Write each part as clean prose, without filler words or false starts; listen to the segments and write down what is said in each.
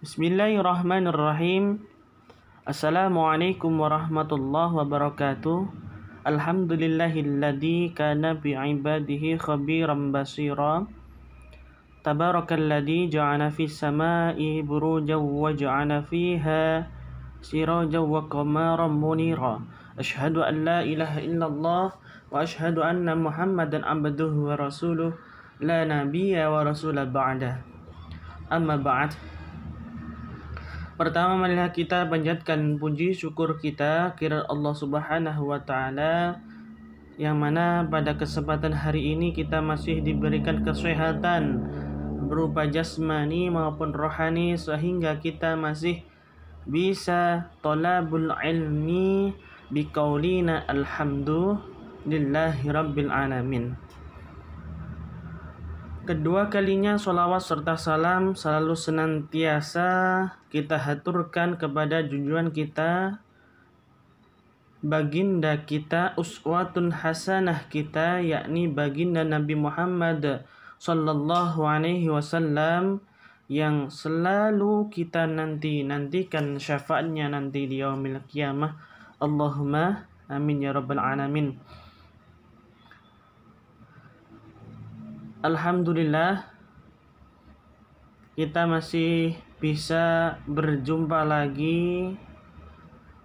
Bismillahirrahmanirrahim. Assalamualaikum warahmatullahi wabarakatuh. Alhamdulillahilladzi kana bi'ibadihi khabiran basira. Tabarakalladzi ja'ala fis sama'i burujan wa ja'ala fiha sirajan wa qamaran munira. Asyhadu an la ilaha illallah wa asyhadu anna Muhammadan abduhu wa rasuluh la nabiyya wa rasula ba'da. Amma ba'd. Pertama, marilah kita panjatkan puji syukur kita kepada Allah Subhanahu wa taala, yang mana pada kesempatan hari ini kita masih diberikan kesehatan berupa jasmani maupun rohani, sehingga kita masih bisa thalabul ilmi biqaulina alhamdulillahi rabbil alamin. Kedua kalinya sholawat serta salam selalu senantiasa kita haturkan kepada junjungan kita, baginda kita, uswatun hasanah kita, yakni baginda Nabi Muhammad sallallahu alaihi wasallam, yang selalu kita nantikan syafaatnya nanti di yaumil qiyamah. Allahumma amin ya rabbal alamin. Alhamdulillah, kita masih bisa berjumpa lagi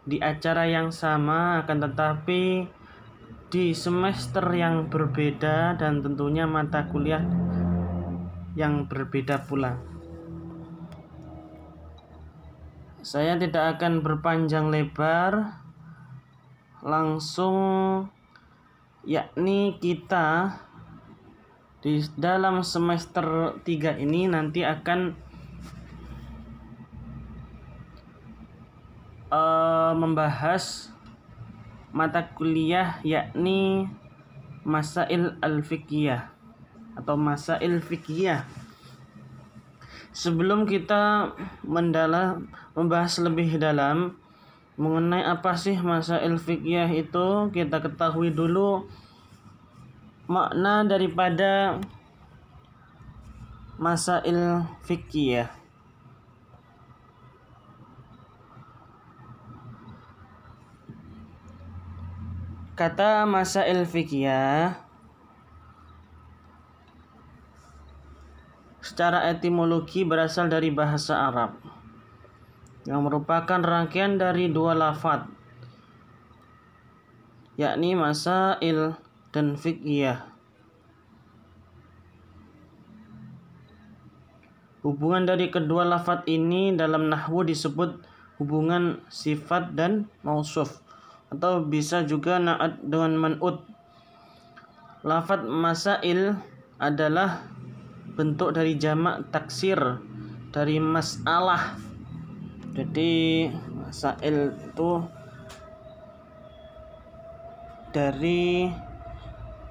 di acara yang sama, akan tetapi di semester yang berbeda dan tentunya mata kuliah yang berbeda pula. Saya tidak akan berpanjang lebar, langsung yakni kita di dalam semester 3 ini nanti akan membahas mata kuliah yakni Masail al-Fiqhiyah atau Masail Fiqhiyah. Sebelum kita membahas lebih dalam mengenai apa sih Masail Fiqhiyah itu, kita ketahui dulu makna daripada Masail Fiqhiyah. Kata Masail Fiqhiyah secara etimologi berasal dari bahasa Arab, yang merupakan rangkaian dari dua lafadz, yakni masail dan fiqhiyah. Hubungan dari kedua lafadz ini dalam nahwu disebut hubungan sifat dan mausuf, atau bisa juga na'at dengan man'ut. Lafadz masail adalah bentuk dari jamak taksir dari masalah. Jadi masail itu dari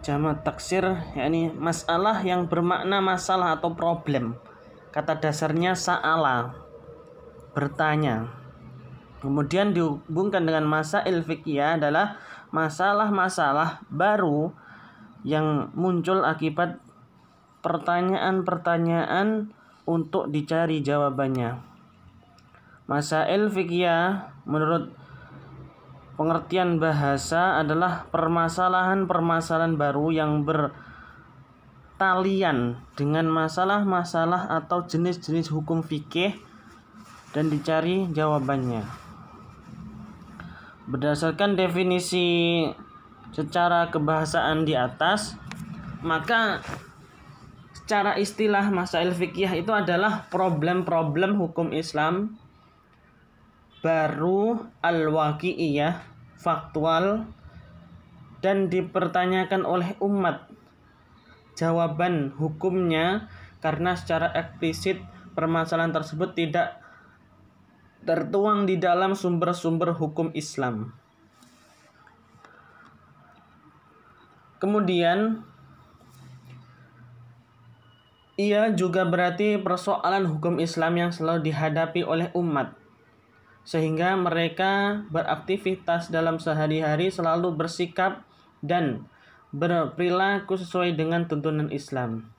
jamak taksir, yakni masalah yang bermakna masalah atau problem. Kata dasarnya sa'ala, bertanya. Kemudian dihubungkan dengan masail fiqhiyah adalah masalah-masalah baru yang muncul akibat pertanyaan-pertanyaan untuk dicari jawabannya. Masail fiqhiyah menurut pengertian bahasa adalah permasalahan-permasalahan baru yang bertalian dengan masalah-masalah atau jenis-jenis hukum fikih dan dicari jawabannya. Berdasarkan definisi secara kebahasaan di atas, maka secara istilah masail fikih itu adalah problem-problem hukum Islam baru, al-waqi'iyah, faktual, dan dipertanyakan oleh umat jawaban hukumnya, karena secara eksplisit permasalahan tersebut tidak tertuang di dalam sumber-sumber hukum Islam. Kemudian ia juga berarti persoalan hukum Islam yang selalu dihadapi oleh umat, sehingga mereka beraktivitas dalam sehari-hari selalu bersikap dan berperilaku sesuai dengan tuntunan Islam.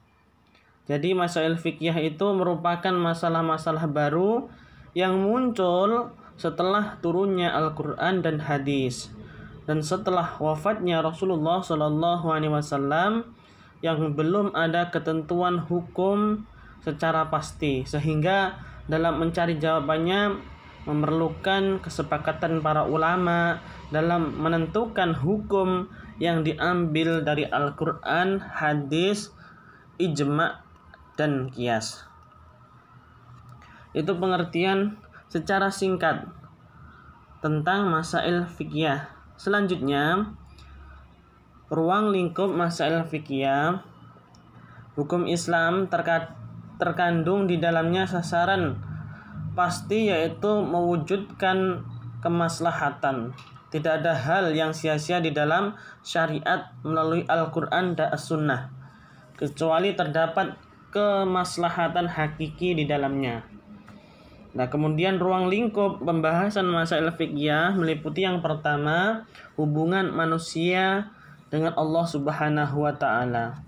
Jadi masail fikih itu merupakan masalah-masalah baru yang muncul setelah turunnya Al-Quran dan hadis, dan setelah wafatnya Rasulullah SAW yang belum ada ketentuan hukum secara pasti, sehingga dalam mencari jawabannya memerlukan kesepakatan para ulama dalam menentukan hukum yang diambil dari Al-Quran, hadis, ijma' dan qiyas. Itu pengertian secara singkat tentang masail fikih. Selanjutnya, ruang lingkup masail fikih. Hukum Islam terkandung di dalamnya sasaran pasti, yaitu mewujudkan kemaslahatan. Tidak ada hal yang sia-sia di dalam syariat melalui Al-Quran dan As-Sunnah, kecuali terdapat kemaslahatan hakiki di dalamnya. Nah, kemudian ruang lingkup pembahasan masail fikih meliputi yang pertama, hubungan manusia dengan Allah Subhanahu wa Ta'ala.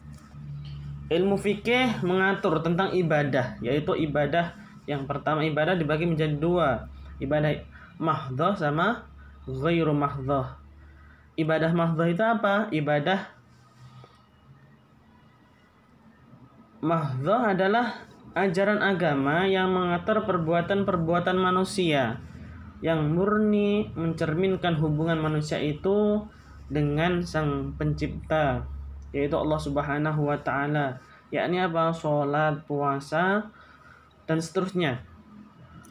Ilmu fikih mengatur tentang ibadah, yaitu ibadah yang pertama, ibadah dibagi menjadi dua, ibadah mahdhah sama ghairu mahdhah. Ibadah mahdhah itu apa? Ibadah mahdhah adalah ajaran agama yang mengatur perbuatan-perbuatan manusia yang murni mencerminkan hubungan manusia itu dengan Sang Pencipta, yaitu Allah Subhanahu wa Ta'ala, yakni apa? Sholat, puasa, dan seterusnya.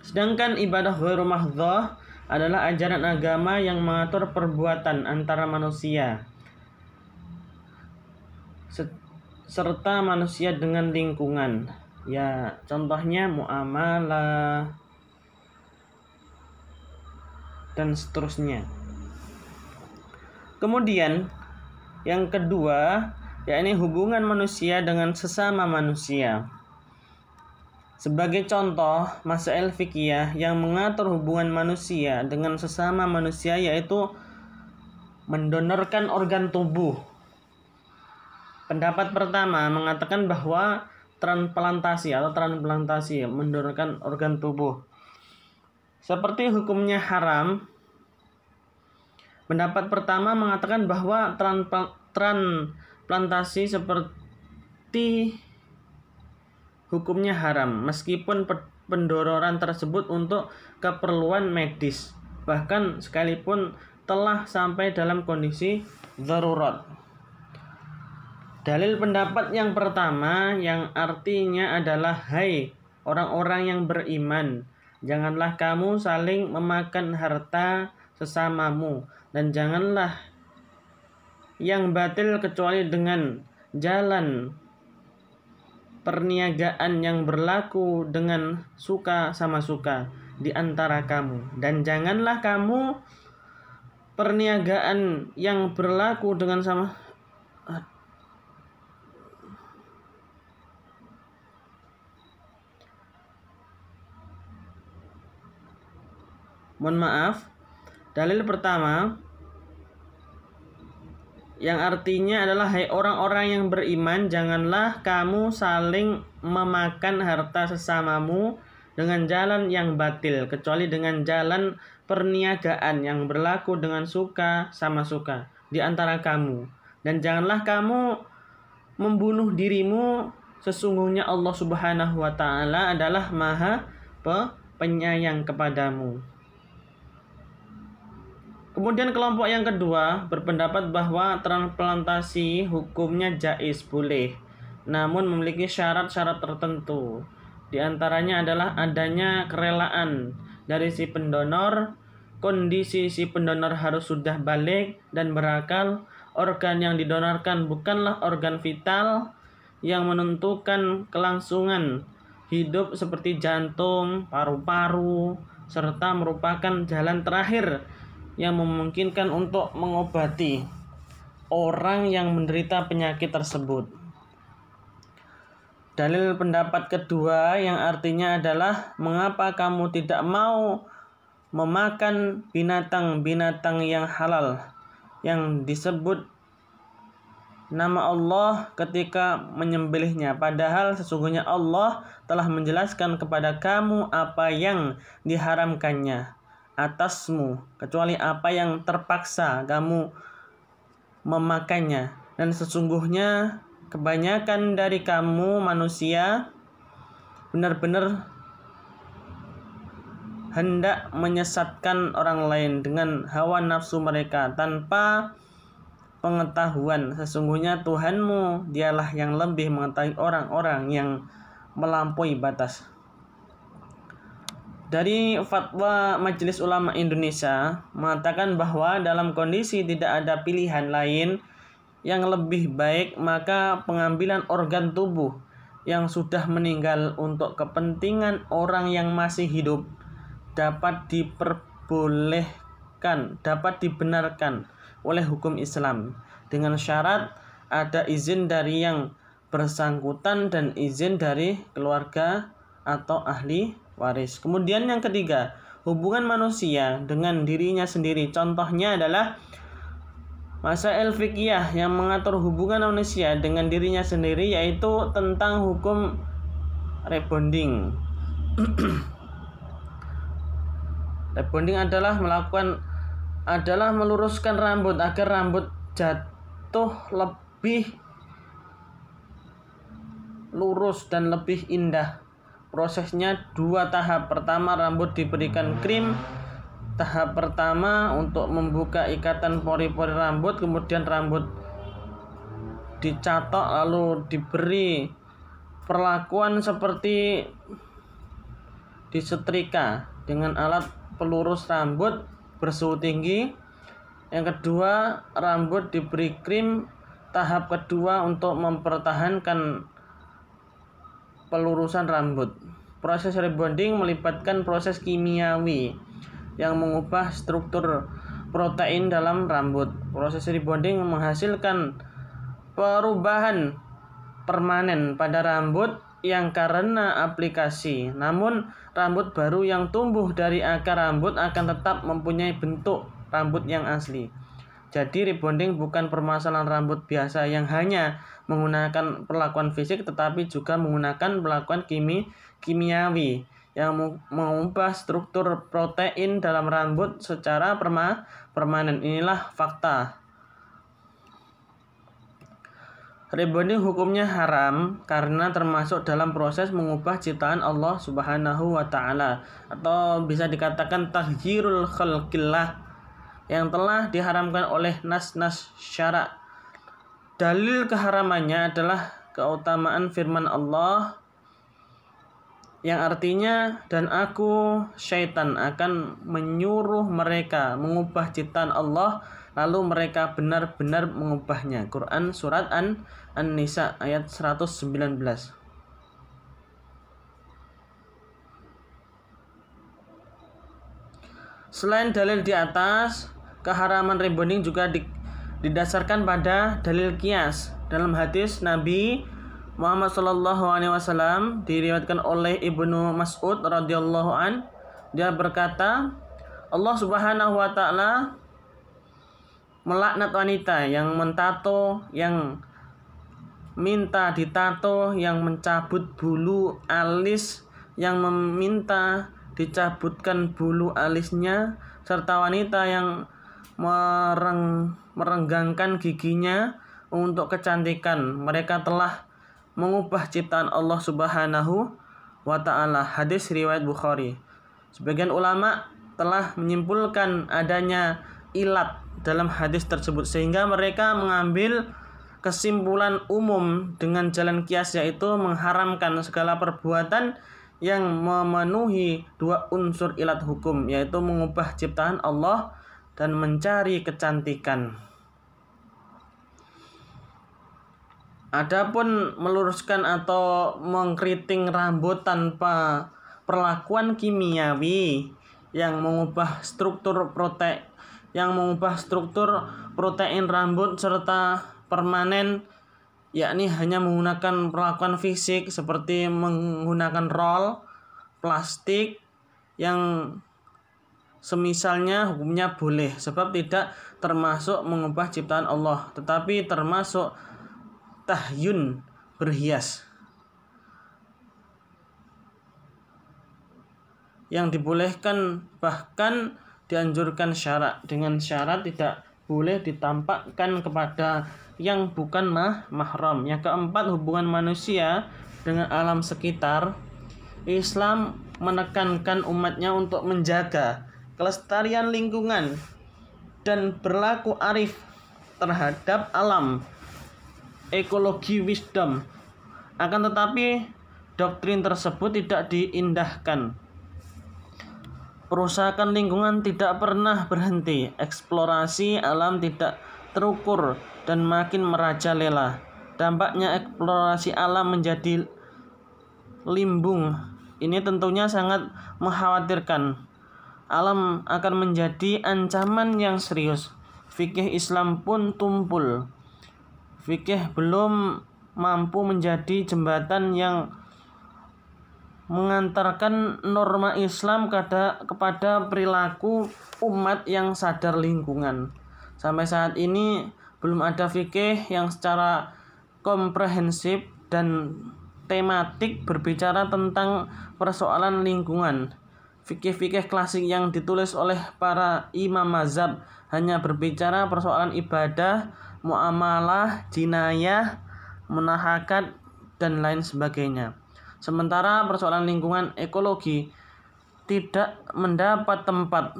Sedangkan ibadah ghairu mahdhah adalah ajaran agama yang mengatur perbuatan antara manusia serta manusia dengan lingkungan. Ya, contohnya muamalah dan seterusnya. Kemudian yang kedua, yakni hubungan manusia dengan sesama manusia. Sebagai contoh, masail fikih yang mengatur hubungan manusia dengan sesama manusia yaitu mendonorkan organ tubuh. Pendapat pertama mengatakan bahwa transplantasi mendonorkan organ tubuh seperti hukumnya haram. Pendapat pertama mengatakan bahwa transplantasi seperti hukumnya haram meskipun pendonoran tersebut untuk keperluan medis, bahkan sekalipun telah sampai dalam kondisi darurat. Dalil pendapat yang pertama yang artinya adalah, hai orang-orang yang beriman, janganlah kamu saling memakan harta sesamamu, dan janganlah yang batil kecuali dengan jalan perniagaan yang berlaku dengan suka sama suka di antara kamu, dan janganlah kamu perniagaan yang berlaku dengan dalil pertama yang artinya adalah, hai orang-orang yang beriman, janganlah kamu saling memakan harta sesamamu dengan jalan yang batil, kecuali dengan jalan perniagaan yang berlaku dengan suka sama suka di antara kamu. Dan janganlah kamu membunuh dirimu, sesungguhnya Allah Subhanahu wa Ta'ala adalah Maha Penyayang kepadamu. Kemudian kelompok yang kedua berpendapat bahwa transplantasi hukumnya jaiz, boleh, namun memiliki syarat-syarat tertentu. Di antaranya adalah adanya kerelaan dari si pendonor, kondisi si pendonor harus sudah balik dan berakal, organ yang didonorkan bukanlah organ vital yang menentukan kelangsungan hidup seperti jantung, paru-paru, serta merupakan jalan terakhir yang memungkinkan untuk mengobati orang yang menderita penyakit tersebut. Dalil pendapat kedua yang artinya adalah, mengapa kamu tidak mau memakan binatang-binatang yang halal yang disebut nama Allah ketika menyembelihnya, padahal sesungguhnya Allah telah menjelaskan kepada kamu apa yang diharamkannya atasmu, kecuali apa yang terpaksa kamu memakannya. Dan sesungguhnya kebanyakan dari kamu manusia benar-benar hendak menyesatkan orang lain dengan hawa nafsu mereka tanpa pengetahuan. Sesungguhnya Tuhanmu dialah yang lebih mengetahui orang-orang yang melampaui batas. Dari fatwa Majelis Ulama Indonesia mengatakan bahwa dalam kondisi tidak ada pilihan lain yang lebih baik, maka pengambilan organ tubuh yang sudah meninggal untuk kepentingan orang yang masih hidup dapat dibenarkan oleh hukum Islam dengan syarat ada izin dari yang bersangkutan dan izin dari keluarga atau ahli waris. Kemudian yang ketiga, hubungan manusia dengan dirinya sendiri. Contohnya adalah masail fikih yang mengatur hubungan manusia dengan dirinya sendiri, yaitu tentang hukum rebonding. Rebonding adalah meluruskan rambut agar rambut jatuh lebih lurus dan lebih indah. Prosesnya 2 tahap. Pertama, rambut diberikan krim. Tahap pertama untuk membuka ikatan pori-pori rambut, kemudian rambut dicatok lalu diberi perlakuan seperti disetrika dengan alat pelurus rambut bersuhu tinggi. Yang kedua, rambut diberi krim. Tahap kedua untuk mempertahankan pelurusan rambut. Proses rebonding melibatkan proses kimiawi yang mengubah struktur protein dalam rambut. Proses rebonding menghasilkan perubahan permanen pada rambut yang karena aplikasi. Namun rambut baru yang tumbuh dari akar rambut akan tetap mempunyai bentuk rambut yang asli. Jadi rebonding bukan permasalahan rambut biasa yang hanya menggunakan perlakuan fisik, tetapi juga menggunakan perlakuan kimiawi yang mengubah struktur protein dalam rambut secara permanen. Inilah fakta. Rebonding hukumnya haram karena termasuk dalam proses mengubah ciptaan Allah Subhanahu wa Ta'ala, atau bisa dikatakan tahyirul khalqillah yang telah diharamkan oleh nas-nas syara'. Dalil keharamannya adalah keutamaan firman Allah yang artinya, dan aku syaitan akan menyuruh mereka mengubah ciptaan Allah lalu mereka benar-benar mengubahnya. Quran surat An-Nisa ayat 119. Selain dalil di atas, keharaman rebonding juga didasarkan pada dalil qiyas. Dalam hadis Nabi Muhammad SAW diriwayatkan oleh Ibnu Mas'ud radhiyallahu an, dia berkata, Allah Subhanahu wa Ta'ala melaknat wanita yang mentato, yang minta ditato, yang mencabut bulu alis, yang meminta dicabutkan bulu alisnya, serta wanita yang merenggangkan giginya untuk kecantikan. Mereka telah mengubah ciptaan Allah Subhanahu wa Ta'ala. Hadis riwayat Bukhari. Sebagian ulama telah menyimpulkan adanya ilat dalam hadis tersebut, sehingga mereka mengambil kesimpulan umum dengan jalan kias, yaitu mengharamkan segala perbuatan yang memenuhi 2 unsur ilat hukum, yaitu mengubah ciptaan Allah dan mencari kecantikan. Adapun meluruskan atau mengkeriting rambut tanpa perlakuan kimiawi yang mengubah struktur protein rambut serta permanen, yakni hanya menggunakan perlakuan fisik seperti menggunakan roll plastik yang semisalnya, hukumnya boleh sebab tidak termasuk mengubah ciptaan Allah, tetapi termasuk tahyun, berhias. Yang dibolehkan bahkan dianjurkan dengan syarat tidak boleh ditampakkan kepada yang bukan mahram. Yang keempat, hubungan manusia dengan alam sekitar. Islam menekankan umatnya untuk menjaga kelestarian lingkungan dan berlaku arif terhadap alam, ekologi, wisdom. Akan tetapi doktrin tersebut tidak diindahkan. Perusahaan lingkungan tidak pernah berhenti, eksplorasi alam tidak terukur dan makin merajalela. Dampaknya eksplorasi alam menjadi limbung. Ini tentunya sangat mengkhawatirkan. Alam akan menjadi ancaman yang serius. Fikih Islam pun tumpul. Fikih belum mampu menjadi jembatan yang mengantarkan norma Islam kepada perilaku umat yang sadar lingkungan. Sampai saat ini belum ada fikih yang secara komprehensif dan tematik berbicara tentang persoalan lingkungan. Fikih-fikih klasik yang ditulis oleh para imam mazhab hanya berbicara persoalan ibadah, muamalah, jinayah, munahakat, dan lain sebagainya. Sementara persoalan lingkungan ekologi tidak mendapat tempat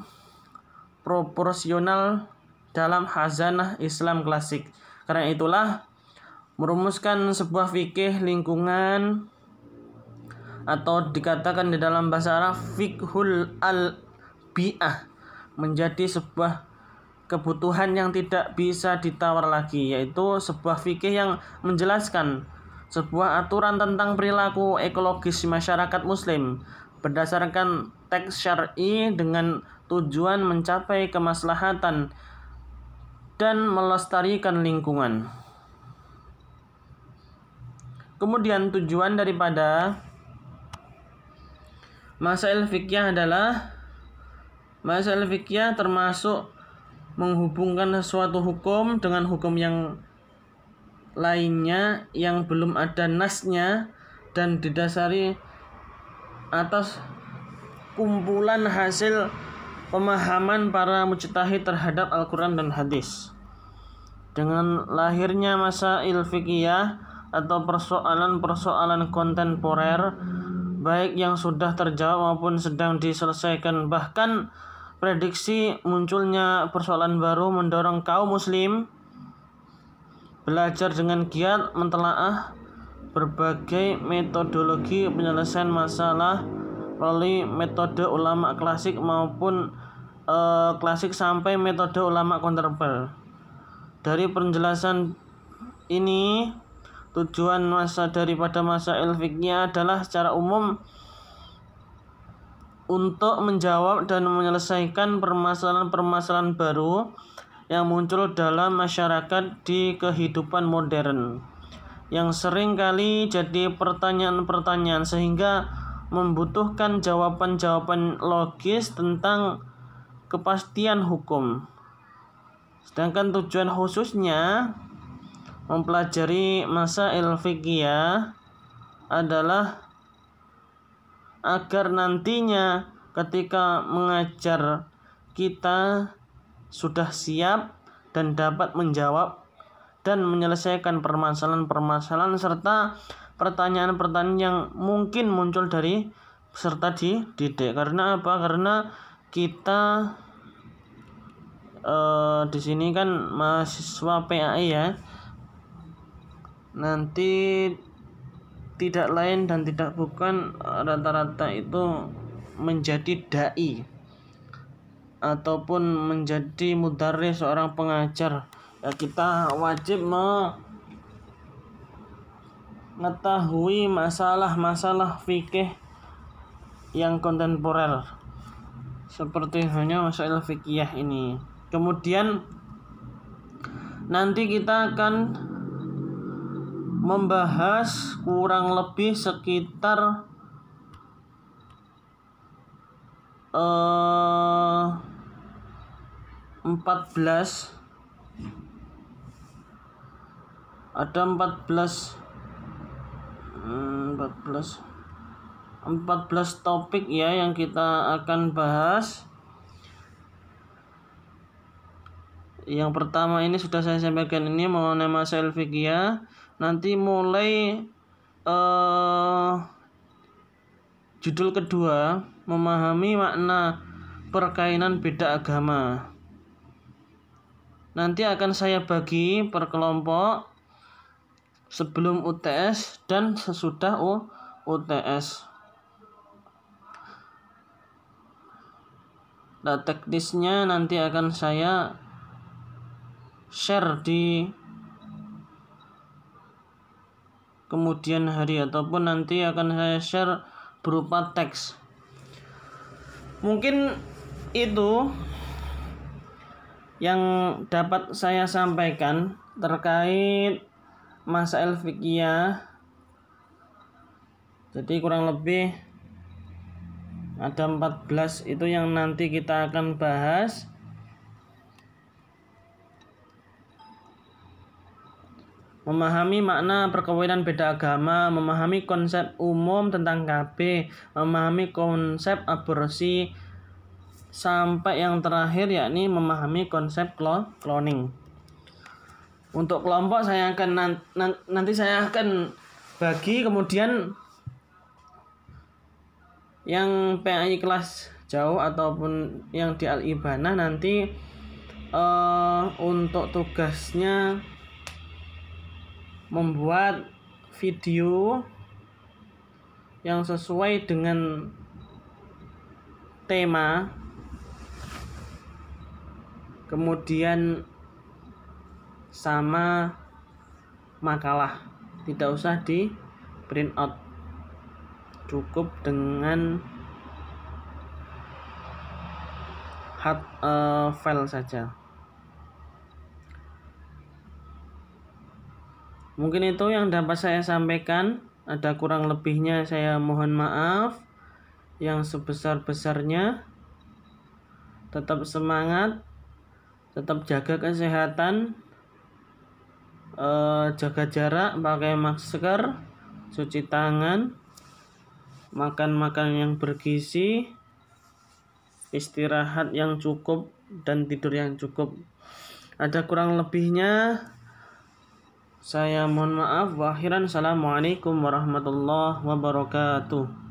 proporsional dalam khazanah Islam klasik. Karena itulah merumuskan sebuah fikih lingkungan atau dikatakan di dalam bahasa Arab fiqhul al-bi'ah menjadi sebuah kebutuhan yang tidak bisa ditawar lagi, yaitu sebuah fikih yang menjelaskan sebuah aturan tentang perilaku ekologis masyarakat muslim berdasarkan teks syar'i dengan tujuan mencapai kemaslahatan dan melestarikan lingkungan. Kemudian tujuan daripada masail fikih adalah masail fikih termasuk menghubungkan suatu hukum dengan hukum yang lainnya yang belum ada nasnya dan didasari atas kumpulan hasil pemahaman para mujtahid terhadap Al-Quran dan hadis. Dengan lahirnya masail fikih atau persoalan-persoalan kontemporer, baik yang sudah terjawab maupun sedang diselesaikan, bahkan prediksi munculnya persoalan baru mendorong kaum muslim belajar dengan giat mentelaah berbagai metodologi penyelesaian masalah melalui metode ulama klasik maupun klasik sampai metode ulama kontemporer. Dari penjelasan ini, tujuan daripada masail fikih adalah secara umum untuk menjawab dan menyelesaikan permasalahan-permasalahan baru yang muncul dalam masyarakat di kehidupan modern, yang sering kali jadi pertanyaan-pertanyaan sehingga membutuhkan jawaban-jawaban logis tentang kepastian hukum. Sedangkan tujuan khususnya mempelajari masail fikih adalah agar nantinya ketika mengajar kita sudah siap dan dapat menjawab dan menyelesaikan permasalahan-permasalahan serta pertanyaan-pertanyaan yang mungkin muncul dari peserta didik. Karena apa? Karena kita di sini kan mahasiswa PAI ya. Nanti tidak lain dan tidak bukan rata-rata itu menjadi dai ataupun menjadi mudarris, seorang pengajar. Ya, kita wajib mengetahui masalah-masalah fikih yang kontemporer seperti halnya masalah fikih ini. Kemudian nanti kita akan membahas kurang lebih sekitar 14 Ada 14 topik ya yang kita akan bahas. Yang pertama ini sudah saya sampaikan, ini mengenai masail fikih. Nanti mulai judul kedua, memahami makna perkainan beda agama. Nanti akan saya bagi per kelompok sebelum UTS dan sesudah UTS. Nah, teknisnya nanti akan saya share di kemudian hari, ataupun nanti akan saya share berupa teks. Mungkin itu yang dapat saya sampaikan terkait masail fikih. Jadi kurang lebih ada 14 itu yang nanti kita akan bahas. Memahami makna perkawinan beda agama, memahami konsep umum tentang KB, memahami konsep aborsi, sampai yang terakhir yakni memahami konsep cloning. Untuk kelompok saya akan nanti saya akan bagi, kemudian yang PAI kelas jauh ataupun yang di Al-Ibanah nanti untuk tugasnya membuat video yang sesuai dengan tema, kemudian sama makalah, tidak usah di print out, cukup dengan hard file saja. Mungkin itu yang dapat saya sampaikan. Ada kurang lebihnya saya mohon maaf yang sebesar-besarnya. Tetap semangat, tetap jaga kesehatan, jaga jarak, pakai masker, cuci tangan, makan makanan yang bergizi, istirahat yang cukup, dan tidur yang cukup. Ada kurang lebihnya saya mohon maaf. Wa akhiran, assalamualaikum warahmatullahi wabarakatuh.